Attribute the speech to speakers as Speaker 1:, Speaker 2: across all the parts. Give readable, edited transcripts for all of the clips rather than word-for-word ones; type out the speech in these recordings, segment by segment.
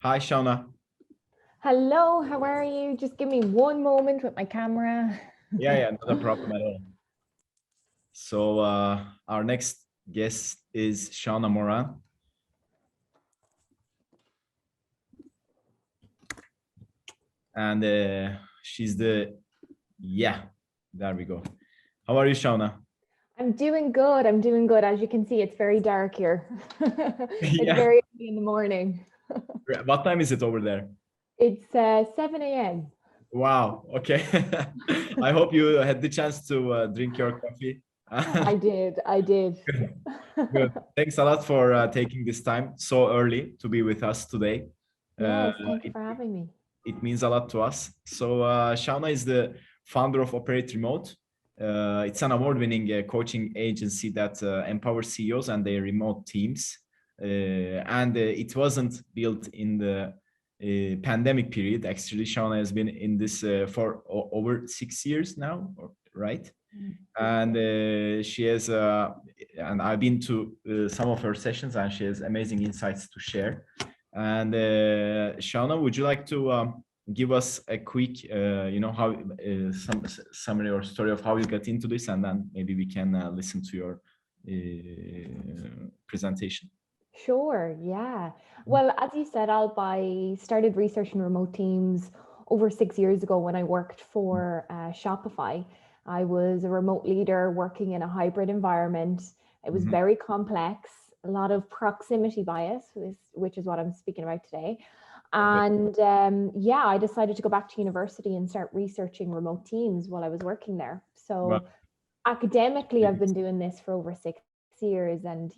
Speaker 1: Hi, Shauna.
Speaker 2: Hello, how are you? Just give me one moment with my camera.
Speaker 1: Yeah, not a problem at all. So our next guest is Shauna Moran. And she's there we go. How are you, Shauna?
Speaker 2: I'm doing good. I'm doing good. As you can see, it's very dark here. It's very early in the morning.
Speaker 1: What time is it over there?
Speaker 2: It's 7 a.m.
Speaker 1: Wow. Okay. I hope you had the chance to drink your coffee.
Speaker 2: I did.
Speaker 1: Good. Thanks a lot for taking this time so early to be with us today.
Speaker 2: Yes, thank you for having me.
Speaker 1: It means a lot to us. So Shauna is the founder of Operate Remote. It's an award-winning coaching agency that empowers CEOs and their remote teams. And it wasn't built in the pandemic period. Actually, Shauna has been in this for over 6 years now, right? And she has, and I've been to some of her sessions, and she has amazing insights to share. And Shauna, would you like to give us a quick, how some summary or story of how you got into this, and then maybe we can listen to your presentation.
Speaker 2: Sure, yeah. Well, as you said, Alp, I started researching remote teams over 6 years ago when I worked for Shopify. I was a remote leader working in a hybrid environment. It was very complex, a lot of proximity bias, which is what I'm speaking about today. And I decided to go back to university and start researching remote teams while I was working there. So academically, I've been doing this for over 6 years. And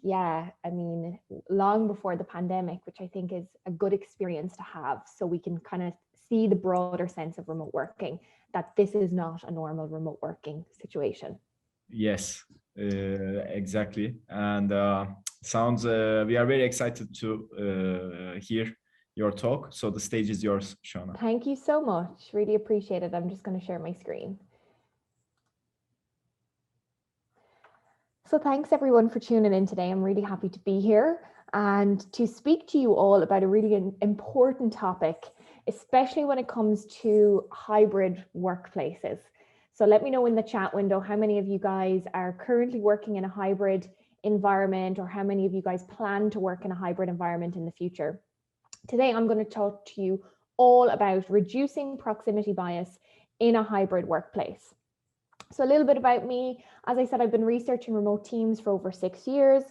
Speaker 2: long before the pandemic, which I think is a good experience to have, so we can kind of see the broader sense of remote working, that this is not a normal remote working situation.
Speaker 1: Yes, exactly. And we are very excited to hear your talk. So the stage is yours, Shauna.
Speaker 2: Thank you so much. Really appreciate it. I'm just going to share my screen. So thanks everyone for tuning in today. I'm really happy to be here and to speak to you all about a really important topic, especially when it comes to hybrid workplaces. So let me know in the chat window how many of you guys are currently working in a hybrid environment, or how many of you guys plan to work in a hybrid environment in the future. Today, I'm going to talk to you all about reducing proximity bias in a hybrid workplace. So a little bit about me. As I said, I've been researching remote teams for over 6 years.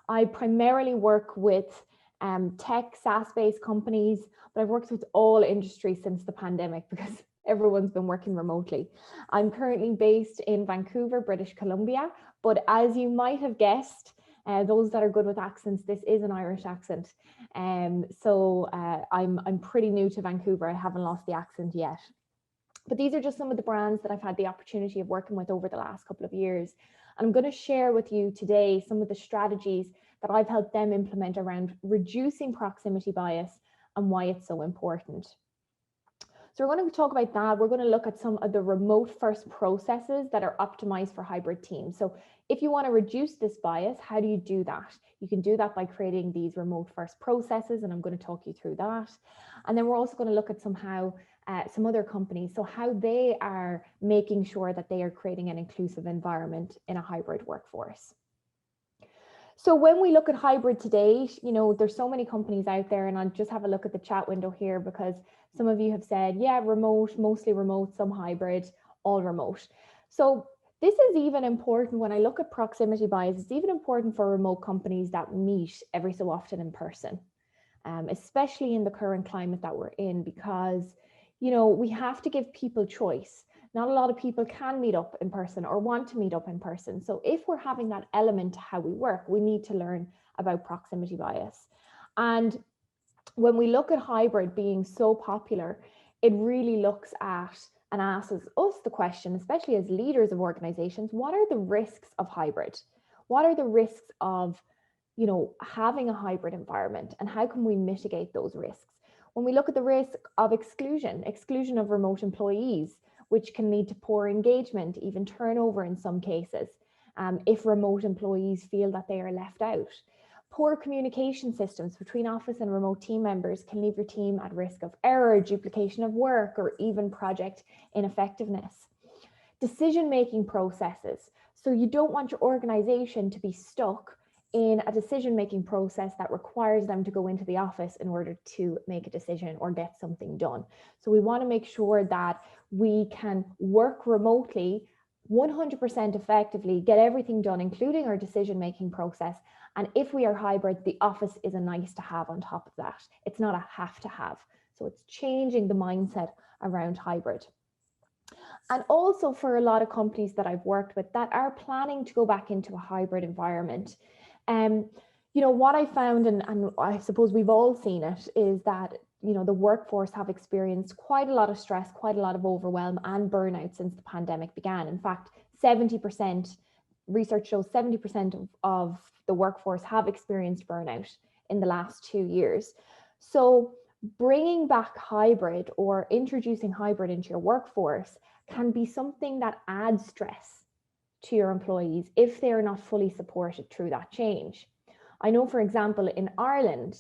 Speaker 2: I primarily work with tech, SaaS-based companies, but I've worked with all industries since the pandemic because everyone's been working remotely. I'm currently based in Vancouver, British Columbia, but as you might have guessed, those that are good with accents, this is an Irish accent. So I'm pretty new to Vancouver. I haven't lost the accent yet. But these are just some of the brands that I've had the opportunity of working with over the last couple of years. And I'm going to share with you today some of the strategies that I've helped them implement around reducing proximity bias and why it's so important. So we're going to talk about that. We're going to look at some of the remote first processes that are optimized for hybrid teams. So if you want to reduce this bias, how do you do that? You can do that by creating these remote first processes, and I'm going to talk you through that. And then we're also going to look at some other companies, so how they are making sure that they are creating an inclusive environment in a hybrid workforce. So when we look at hybrid today, there's so many companies out there, and I'll just have a look at the chat window here because some of you have said, yeah, remote, mostly remote, some hybrid, all remote. So this is even important when I look at proximity bias. It's even important for remote companies that meet every so often in person, especially in the current climate that we're in, because we have to give people choice. Not a lot of people can meet up in person or want to meet up in person. So if we're having that element to how we work, we need to learn about proximity bias. And when we look at hybrid being so popular, it really looks at and asks us the question, especially as leaders of organizations, what are the risks of hybrid? What are the risks of having a hybrid environment, and how can we mitigate those risks? When we look at the risk of exclusion of remote employees, which can lead to poor engagement, even turnover in some cases, if remote employees feel that they are left out. Poor communication systems between office and remote team members can leave your team at risk of error, duplication of work, or even project ineffectiveness. Decision-making processes. So you don't want your organization to be stuck in a decision-making process that requires them to go into the office in order to make a decision or get something done. So we want to make sure that we can work remotely 100% effectively, get everything done, including our decision-making process. And if we are hybrid, the office is a nice to have on top of that. It's not a have to have. So it's changing the mindset around hybrid. And also for a lot of companies that I've worked with that are planning to go back into a hybrid environment, you know, what I found, and I suppose we've all seen it, is that, you know, the workforce have experienced quite a lot of stress, quite a lot of overwhelm and burnout since the pandemic began. In fact, 70%, research shows 70% of the workforce have experienced burnout in the last 2 years. So bringing back hybrid or introducing hybrid into your workforce can be something that adds stress to your employees if they are not fully supported through that change. I know, for example, in Ireland,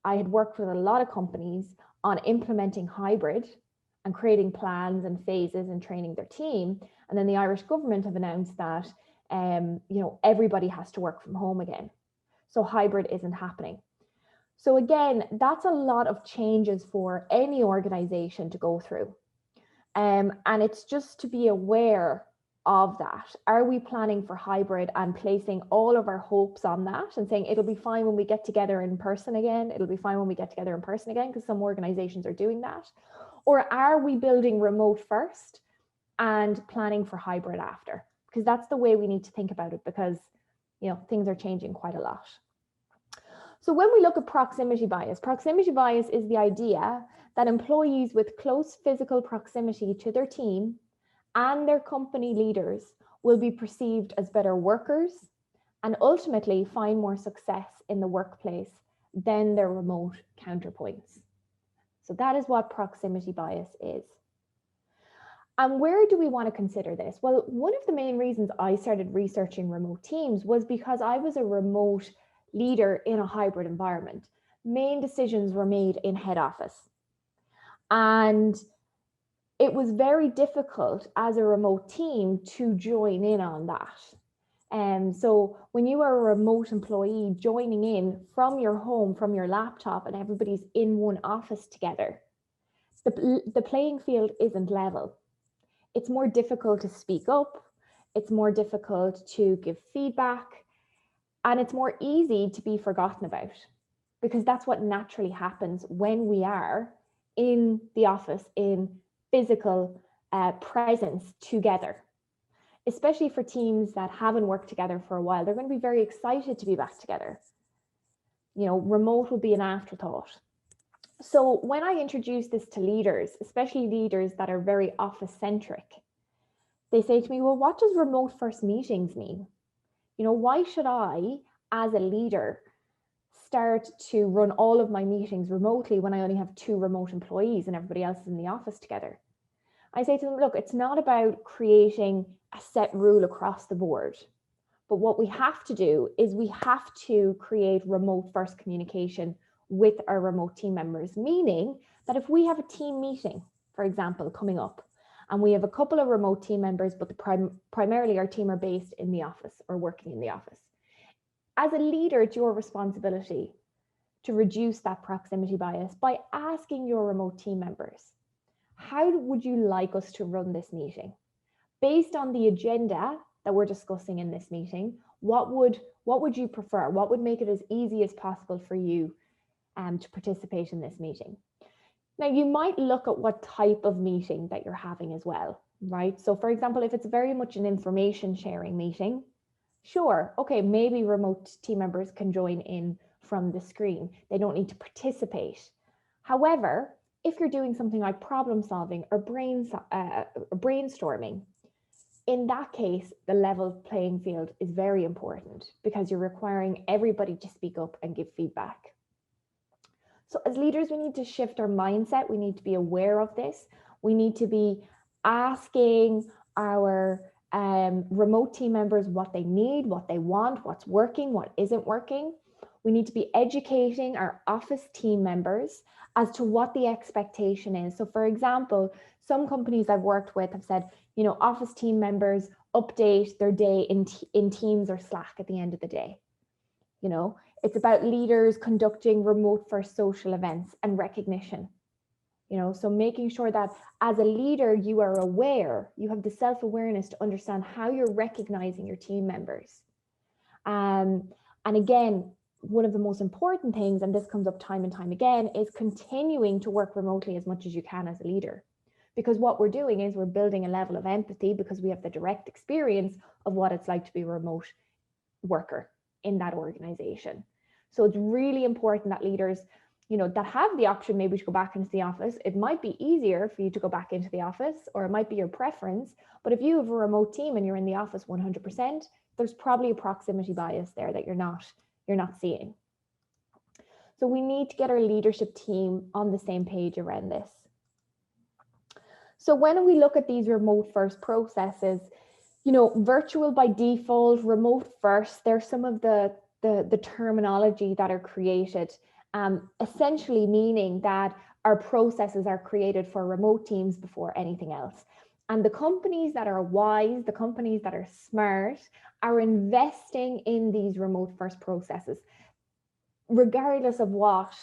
Speaker 2: I had worked with a lot of companies on implementing hybrid and creating plans and phases and training their team. And then the Irish government have announced that, you know, everybody has to work from home again. So hybrid isn't happening. So again, that's a lot of changes for any organization to go through. And it's just to be aware of that. Are we planning for hybrid and placing all of our hopes on that and saying it'll be fine when we get together in person again? It'll be fine when we get together in person again, because some organizations are doing that. Or are we building remote first and planning for hybrid after? Because that's the way we need to think about it, because, you know, things are changing quite a lot. So when we look at proximity bias is the idea that employees with close physical proximity to their team and their company leaders will be perceived as better workers and ultimately find more success in the workplace than their remote counterpoints. So that is what proximity bias is. And where do we want to consider this? Well, one of the main reasons I started researching remote teams was because I was a remote leader in a hybrid environment. Main decisions were made in head office. And it was very difficult as a remote team to join in on that. And so when you are a remote employee joining in from your home, from your laptop, and everybody's in one office together, the playing field isn't level. It's more difficult to speak up. It's more difficult to give feedback. And it's more easy to be forgotten about, because that's what naturally happens when we are in the office, in physical presence together, especially for teams that haven't worked together for a while. They're going to be very excited to be back together. You know, remote will be an afterthought. So when I introduce this to leaders, especially leaders that are very office centric, they say to me, well, what does remote first meetings mean? You know, why should I, as a leader, start to run all of my meetings remotely when I only have 2 remote employees and everybody else is in the office together? I say to them, look, it's not about creating a set rule across the board. But what we have to do is we have to create remote first communication with our remote team members, meaning that if we have a team meeting, for example, coming up, and we have a couple of remote team members, but primarily our team are based in the office or working in the office. As a leader, it's your responsibility to reduce that proximity bias by asking your remote team members, how would you like us to run this meeting? Based on the agenda that we're discussing in this meeting, what would you prefer? What would make it as easy as possible for you to participate in this meeting? Now, you might look at what type of meeting that you're having as well, right? So for example, if it's very much an information sharing meeting, sure, okay, maybe remote team members can join in from the screen. They don't need to participate. However, if you're doing something like problem solving or brainstorming, in that case, the level playing field is very important because you're requiring everybody to speak up and give feedback. So as leaders, we need to shift our mindset. We need to be aware of this. We need to be asking our remote team members what they need, what they want, what's working, what isn't working. We need to be educating our office team members as to what the expectation is. So for example, some companies I've worked with have said, you know, office team members update their day in Teams or Slack at the end of the day. You know, it's about leaders conducting remote first social events and recognition. You know, so making sure that as a leader, you are aware, you have the self-awareness to understand how you're recognizing your team members. And again, one of the most important things, and this comes up time and time again, is continuing to work remotely as much as you can as a leader. Because what we're doing is we're building a level of empathy because we have the direct experience of what it's like to be a remote worker in that organization. So it's really important that leaders, you know, that have the option maybe to go back into the office, it might be easier for you to go back into the office, or it might be your preference. But if you have a remote team and you're in the office 100%, there's probably a proximity bias there that you're not seeing. So we need to get our leadership team on the same page around this. So when we look at these remote first processes, you know, virtual by default, remote first, there's some of the terminology that are created, essentially meaning that our processes are created for remote teams before anything else. And the companies that are wise, the companies that are smart, are investing in these remote first processes, regardless of what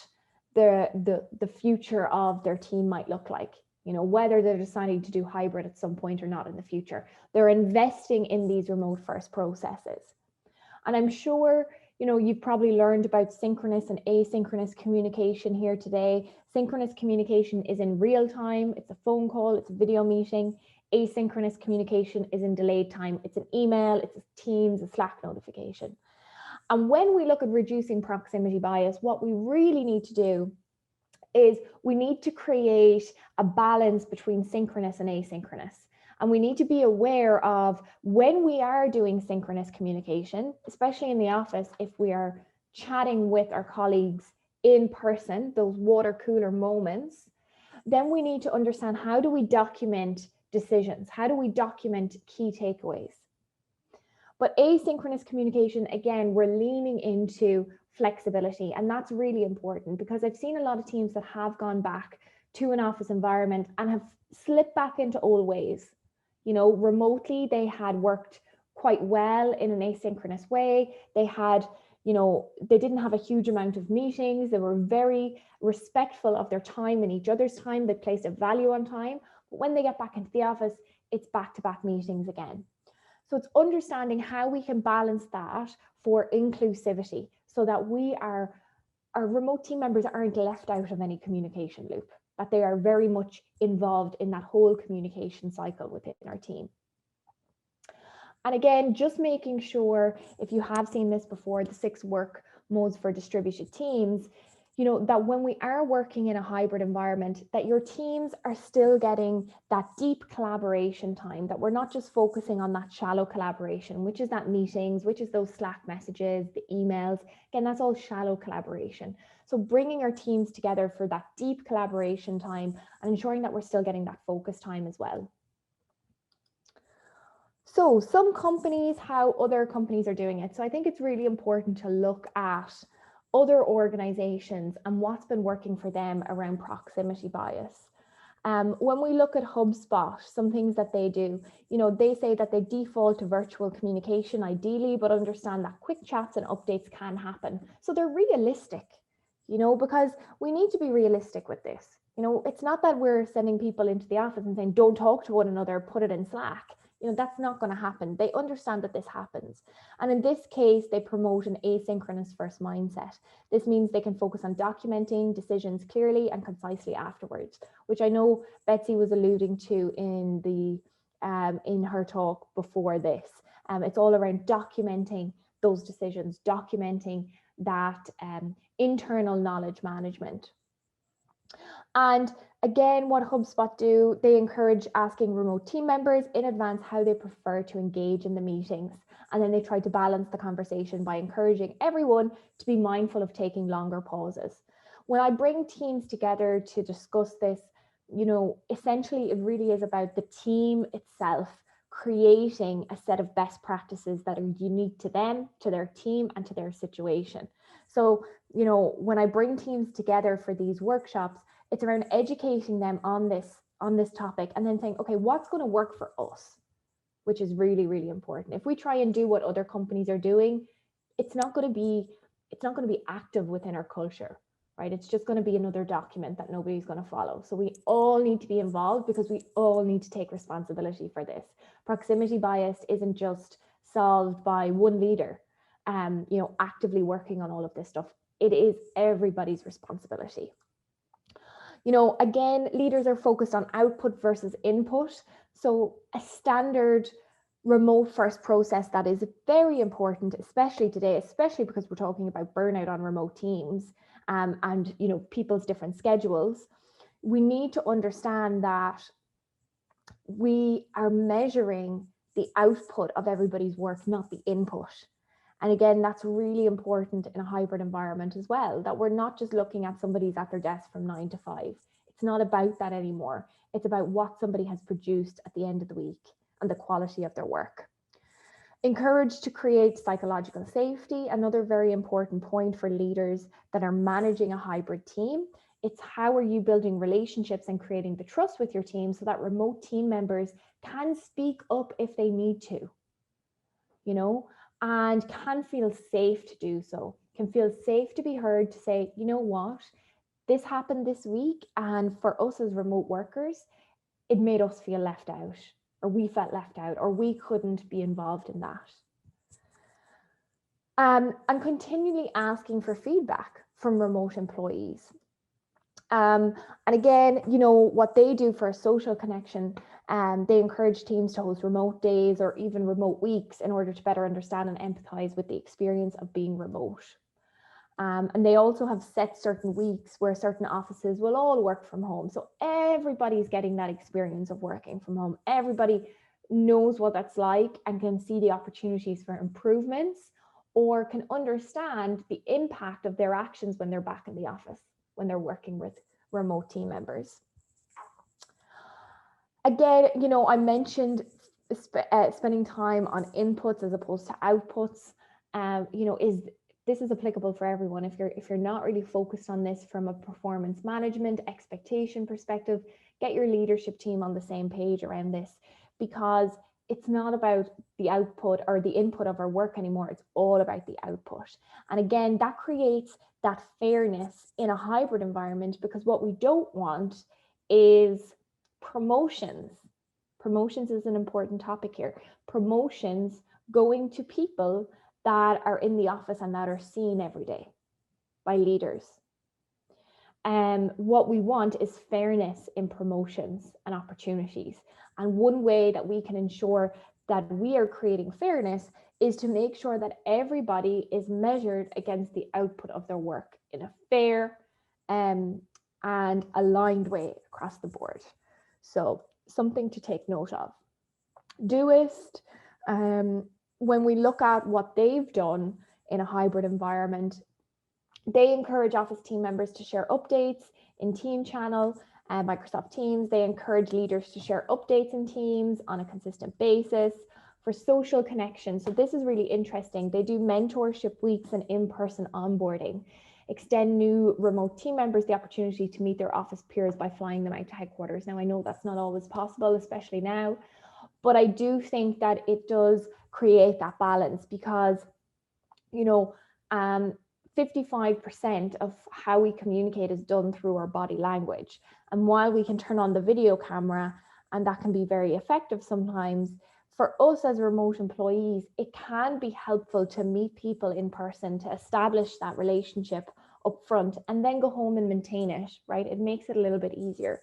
Speaker 2: the future of their team might look like. You know, whether they're deciding to do hybrid at some point or not in the future, they're investing in these remote first processes. And I'm sure, you know, you've probably learned about synchronous and asynchronous communication here today. Synchronous communication is in real time. It's a phone call, it's a video meeting. Asynchronous communication is in delayed time. It's an email, it's a Teams, a Slack notification. And when we look at reducing proximity bias, what we really need to do is we need to create a balance between synchronous and asynchronous. And we need to be aware of when we are doing synchronous communication, especially in the office, if we are chatting with our colleagues in person, those water cooler moments, then we need to understand, how do we document decisions? How do we document key takeaways? But asynchronous communication, again, we're leaning into flexibility, and that's really important, because I've seen a lot of teams that have gone back to an office environment and have slipped back into old ways. You know, remotely, they had worked quite well in an asynchronous way. They had, you know, they didn't have a huge amount of meetings. They were very respectful of their time and each other's time. They placed a value on time. But when they get back into the office, it's back-to-back meetings again. So it's understanding how we can balance that for inclusivity, so that our remote team members aren't left out of any communication loop, that they are very much involved in that whole communication cycle within our team. And again, just making sure, if you have seen this before, the 6 work modes for distributed teams, you know, that when we are working in a hybrid environment, that your teams are still getting that deep collaboration time, that we're not just focusing on that shallow collaboration, which is that meetings, which is those Slack messages, the emails. Again, that's all shallow collaboration. So bringing our teams together for that deep collaboration time and ensuring that we're still getting that focus time as well. So some companies, how other companies are doing it. So I think it's really important to look at other organizations and what's been working for them around proximity bias. When we look at HubSpot, some things that they do, you know, they say that they default to virtual communication ideally, but understand that quick chats and updates can happen. So they're realistic, you know, because we need to be realistic with this. You know, it's not that we're sending people into the office and saying, don't talk to one another, put it in Slack. You know, that's not going to happen. They understand that this happens. And in this case, they promote an asynchronous first mindset. This means they can focus on documenting decisions clearly and concisely afterwards, which I know Betsy was alluding to in her talk before this. It's all around documenting those decisions, documenting that internal knowledge management. And again, what HubSpot do, they encourage asking remote team members in advance how they prefer to engage in the meetings. And then they try to balance the conversation by encouraging everyone to be mindful of taking longer pauses. When I bring teams together to discuss this, you know, essentially it really is about the team itself creating a set of best practices that are unique to them, to their team, and to their situation. So, you know, when I bring teams together for these workshops, it's around educating them on this topic and then saying, okay, what's going to work for us? Which is really, really important. If we try and do what other companies are doing, it's not going to be active within our culture, right? It's just going to be another document that nobody's going to follow. So we all need to be involved because we all need to take responsibility for this. Proximity bias isn't just solved by one leader, you know, actively working on all of this stuff. It is everybody's responsibility. You know, again, leaders are focused on output versus input. So a standard remote first process that is very important, especially today, especially because we're talking about burnout on remote teams, and, you know, people's different schedules. We need to understand that we are measuring the output of everybody's work, not the input. And again, that's really important in a hybrid environment as well, that we're not just looking at somebody's at their desk from 9 to 5. It's not about that anymore. It's about what somebody has produced at the end of the week and the quality of their work. Encourage to create psychological safety, another very important point for leaders that are managing a hybrid team. It's how are you building relationships and creating the trust with your team so that remote team members can speak up if they need to, you know, and can feel safe to do so, can feel safe to be heard to say, you know what, this happened this week, and for us as remote workers, it made us feel left out, or we felt left out, or we couldn't be involved in that. And continually asking for feedback from remote employees. And again, you know, what they do for a social connection, they encourage teams to host remote days or even remote weeks in order to better understand and empathize with the experience of being remote. And they also have set certain weeks where certain offices will all work from home. So everybody's getting that experience of working from home. Everybody knows what that's like and can see the opportunities for improvements, or can understand the impact of their actions when they're back in the office, when they're working with remote team members. Again, you know, I mentioned spending time on inputs as opposed to outputs. You know, this is applicable for everyone. If you're not really focused on this from a performance management expectation perspective, get your leadership team on the same page around this, because it's not about the output or the input of our work anymore. It's all about the output. And again, that creates that fairness in a hybrid environment, because what we don't want is promotions. Promotions is an important topic here. Promotions going to people that are in the office and that are seen every day by leaders. What we want is fairness in promotions and opportunities. And one way that we can ensure that we are creating fairness is to make sure that everybody is measured against the output of their work in a fair and aligned way across the board. So something to take note of. Doist, when we look at what they've done in a hybrid environment, they encourage office team members to share updates in Team Channel and Microsoft Teams. They encourage leaders to share updates in Teams on a consistent basis for social connection. So this is really interesting. They do mentorship weeks and in-person onboarding, extend new remote team members the opportunity to meet their office peers by flying them out to headquarters. Now, I know that's not always possible, especially now, but I do think that it does create that balance, because, you know, 55% of how we communicate is done through our body language. And while we can turn on the video camera, and that can be very effective sometimes, for us as remote employees, it can be helpful to meet people in person, to establish that relationship up front and then go home and maintain it, right? It makes it a little bit easier.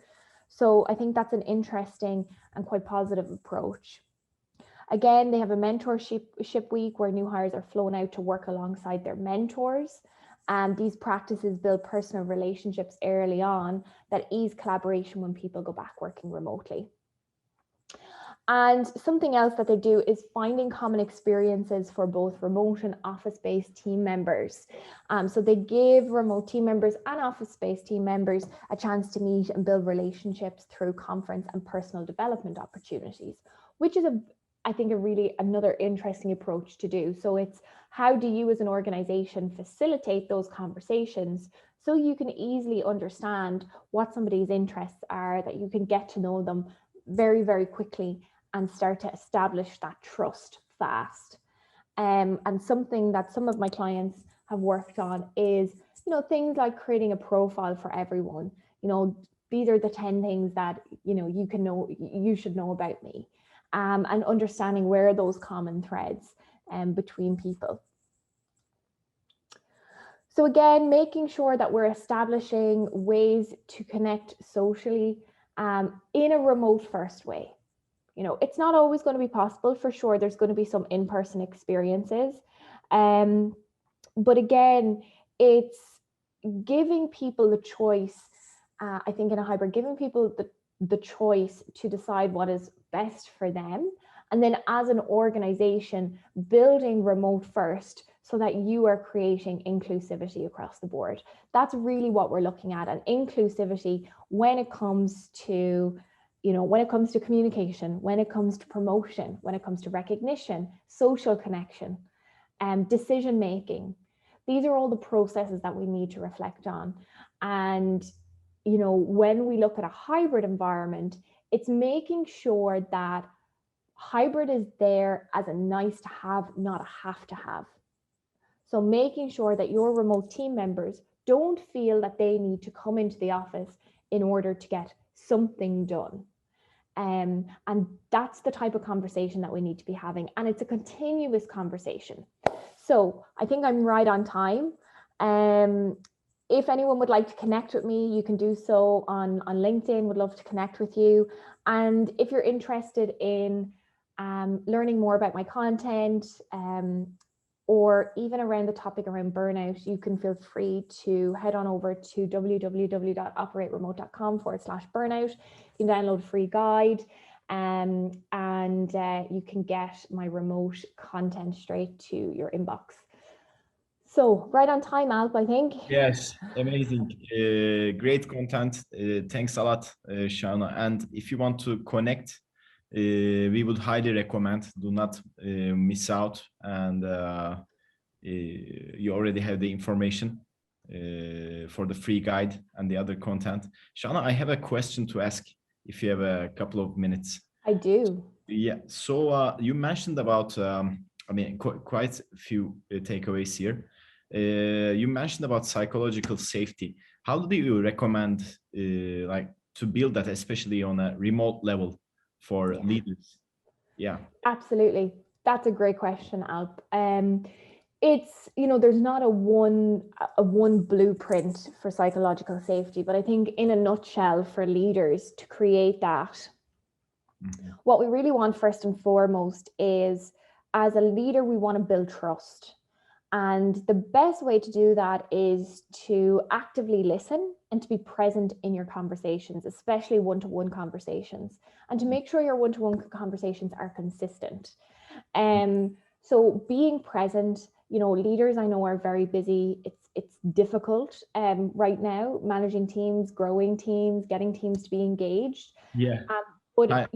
Speaker 2: So I think that's an interesting and quite positive approach. Again, they have a mentorship week where new hires are flown out to work alongside their mentors. And these practices build personal relationships early on that ease collaboration when people go back working remotely. And something else that they do is finding common experiences for both remote and office-based team members. So they give remote team members and office-based team members a chance to meet and build relationships through conference and personal development opportunities, which is I think, another interesting approach to do. So it's, how do you as an organization facilitate those conversations so you can easily understand what somebody's interests are, that you can get to know them very, very quickly and start to establish that trust fast. And something that some of my clients have worked on is, things like creating a profile for everyone. These are the 10 things that, you should know about me, and understanding where are those common threads between people. So again, making sure that we're establishing ways to connect socially in a remote first way. It's not always going to be possible, for sure. There's going to be some in-person experiences. But again, it's giving people the choice, I think in a hybrid, giving people the choice to decide what is best for them. And then as an organization, building remote first so that you are creating inclusivity across the board. That's really what we're looking at. And inclusivity when it comes to communication, when it comes to promotion, when it comes to recognition, social connection, decision making. These are all the processes that we need to reflect on. And, when we look at a hybrid environment, it's making sure that hybrid is there as a nice to have, not a have to have. So making sure that your remote team members don't feel that they need to come into the office in order to get something done. And that's the type of conversation that we need to be having. And it's a continuous conversation. So I think I'm right on time. If anyone would like to connect with me, you can do so on LinkedIn. Would love to connect with you. And if you're interested in learning more about my content, or even around the topic around burnout, you can feel free to head on over to www.operateremote.com/burnout. You can download a free guide, and you can get my remote content straight to your inbox. So right on time, Alp, I think.
Speaker 1: Yes, amazing. Great content. Thanks a lot, Shauna. And if you want to connect, we would highly recommend, do not miss out. And you already have the information for the free guide and the other content. Shauna, I have a question to ask if you have a couple of minutes.
Speaker 2: I do.
Speaker 1: Yeah, so you mentioned about, quite a few takeaways here. You mentioned about psychological safety. How do you recommend to build that, especially on a remote level for leaders? Yeah,
Speaker 2: absolutely. That's a great question, Alp. It's, there's not a one blueprint for psychological safety, but I think in a nutshell, for leaders to create that, what we really want first and foremost is, as a leader, we want to build trust. And the best way to do that is to actively listen and to be present in your conversations, especially one-to-one conversations, and to make sure your one-to-one conversations are consistent. So being present, leaders I know are very busy. It's difficult right now, managing teams, growing teams, getting teams to be engaged.
Speaker 1: Yeah.
Speaker 2: But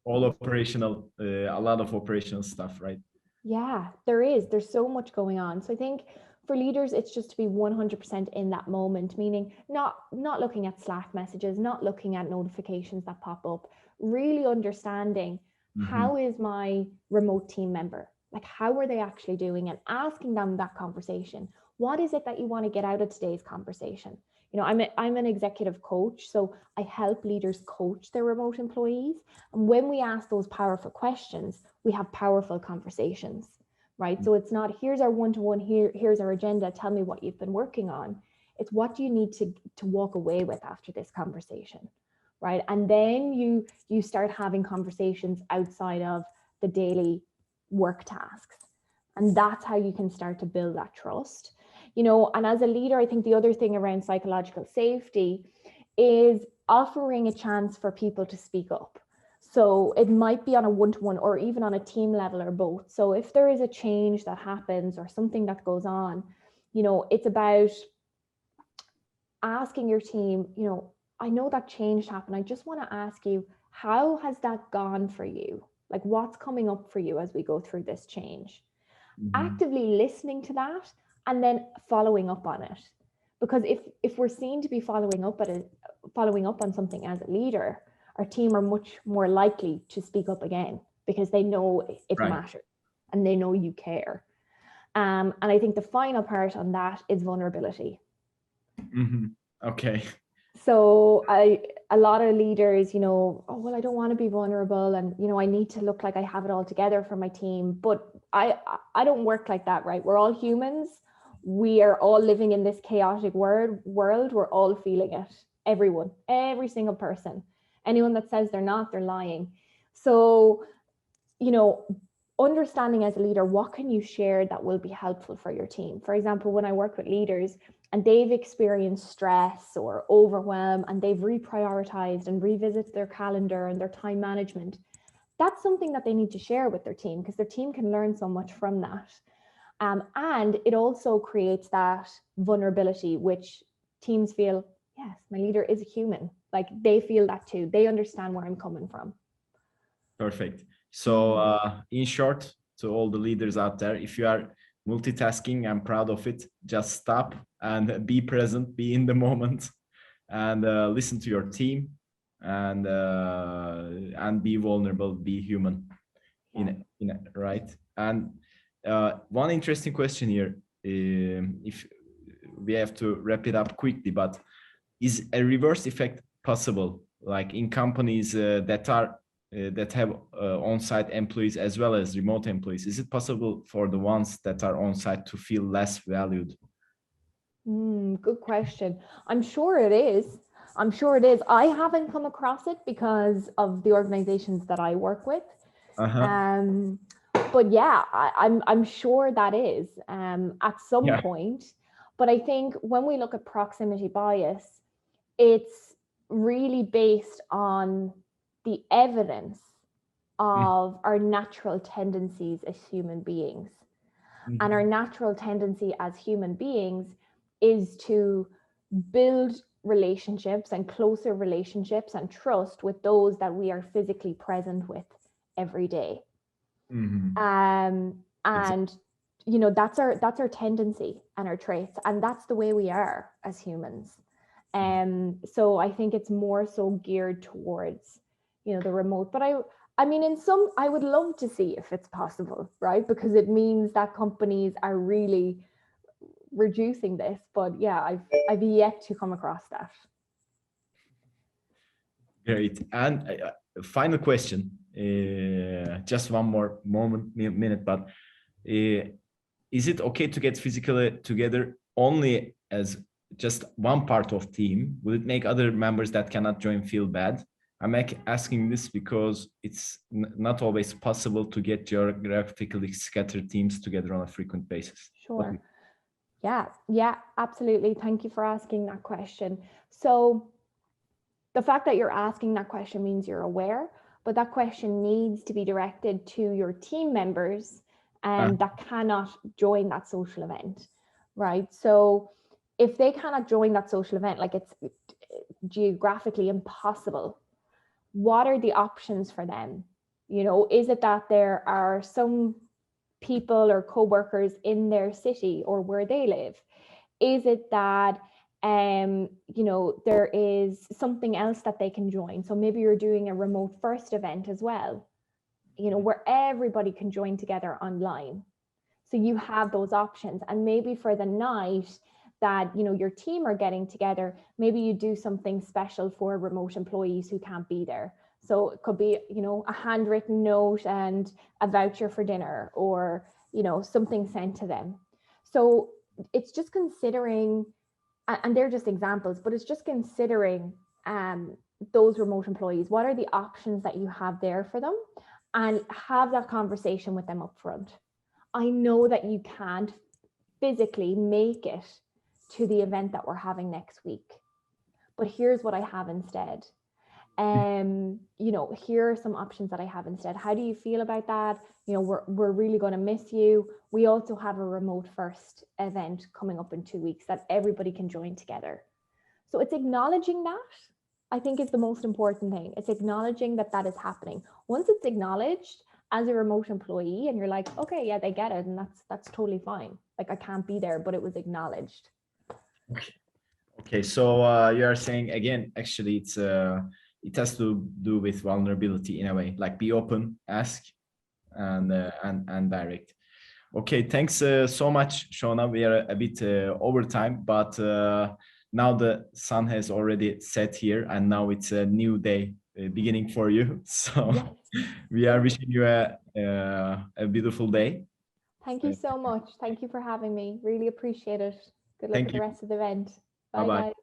Speaker 1: all operational, a lot of operational stuff, right?
Speaker 2: Yeah, there's so much going on. So I think for leaders, it's just to be 100% in that moment, meaning not looking at Slack messages, not looking at notifications that pop up, really understanding how is my remote team member, like how are they actually doing, and asking them that conversation. What is it that you want to get out of today's conversation? I'm an executive coach, so I help leaders coach their remote employees. And when we ask those powerful questions, we have powerful conversations, right? So it's not, here's our one-to-one, here's our agenda, tell me what you've been working on. It's what do you need to walk away with after this conversation, right? And then you start having conversations outside of the daily work tasks. And that's how you can start to build that trust. And as a leader, I think the other thing around psychological safety is offering a chance for people to speak up. So it might be on a one-to-one or even on a team level or both. So if there is a change that happens or something that goes on, it's about asking your team, I know that change happened. I just want to ask you, how has that gone for you? Like what's coming up for you as we go through this change?
Speaker 1: Mm-hmm.
Speaker 2: Actively listening to that and then following up on it. Because if we're seen to be following up on something as a leader, our team are much more likely to speak up again because they know it
Speaker 1: Right.
Speaker 2: matters and they know you care. And I think the final part on that is vulnerability.
Speaker 1: Mm-hmm. Okay.
Speaker 2: So a lot of leaders, oh, well, I don't want to be vulnerable and, I need to look like I have it all together for my team. But I don't work like that, right? We're all humans. We are all living in this chaotic world. We're all feeling it. Everyone, every single person. Anyone that says they're not, they're lying. So, understanding as a leader, what can you share that will be helpful for your team? For example, when I work with leaders and they've experienced stress or overwhelm and they've reprioritized and revisited their calendar and their time management, that's something that they need to share with their team because their team can learn so much from that. And it also creates that vulnerability, which teams feel, yes, my leader is a human. Like they feel that too. They understand where I'm coming from.
Speaker 1: Perfect. So in short, to all the leaders out there, if you are multitasking and proud of it, just stop and be present, be in the moment, and listen to your team, and be vulnerable, be human. Right. And one interesting question here, if we have to wrap it up quickly, but is a reverse effect possible, like in companies that have on-site employees as well as remote employees? Is it possible for the ones that are on-site to feel less valued?
Speaker 2: Good question. I'm sure it is. I haven't come across it because of the organizations that I work with. But yeah, I'm sure that is at some point. But I think when we look at proximity bias, it's really based on the evidence of our natural tendencies as human beings. Mm-hmm. And our natural tendency as human beings is to build relationships and closer relationships and trust with those that we are physically present with every day. Mm-hmm. And that's our tendency and our traits, and that's the way we are as humans. So I think it's more so geared towards the remote. But I mean, I would love to see if it's possible, right? Because it means that companies are really reducing this. But yeah, I've yet to come across that.
Speaker 1: Great. And final question, just one more minute, but is it okay to get physically together only as just one part of team? Will it make other members that cannot join feel bad? I'm asking this because it's not always possible to get geographically scattered teams together on a frequent basis.
Speaker 2: Sure. Yeah, absolutely. Thank you for asking that question. So the fact that you're asking that question means you're aware, but that question needs to be directed to your team members that cannot join that social event, right? So if they cannot join that social event, like it's geographically impossible, what are the options for them? Is it that there are some people or co-workers in their city or where they live? Is it that there is something else that they can join? So maybe you're doing a remote first event as well, where everybody can join together online. So you have those options. And maybe for the night that your team are getting together, maybe you do something special for remote employees who can't be there. So it could be a handwritten note and a voucher for dinner, or something sent to them. So it's just considering, and they're just examples, but it's just considering those remote employees. What are the options that you have there for them, and have that conversation with them up front. I know that you can't physically make it to the event that we're having next week, but here's what I have instead. Here are some options that I have instead. How do you feel about that? We're really going to miss you. We also have a remote first event coming up in 2 weeks that everybody can join together. So it's acknowledging that I think is the most important thing. It's acknowledging that that is happening. Once it's acknowledged as a remote employee and you're like, okay, yeah, they get it. And that's totally fine. Like I can't be there, but it was acknowledged.
Speaker 1: Okay. So you are saying again, actually it has to do with vulnerability in a way, like be open, ask, and direct. Okay, thanks so much, Shauna. We are a bit over time, but now the sun has already set here, and now it's a new day beginning for you. So
Speaker 2: Yes.
Speaker 1: we are wishing you a beautiful day.
Speaker 2: Thank you so much. Thank you for having me. Really appreciate it. Good luck
Speaker 1: Thank
Speaker 2: with the
Speaker 1: you.
Speaker 2: rest of the event. Bye,
Speaker 1: Bye-bye.
Speaker 2: guys.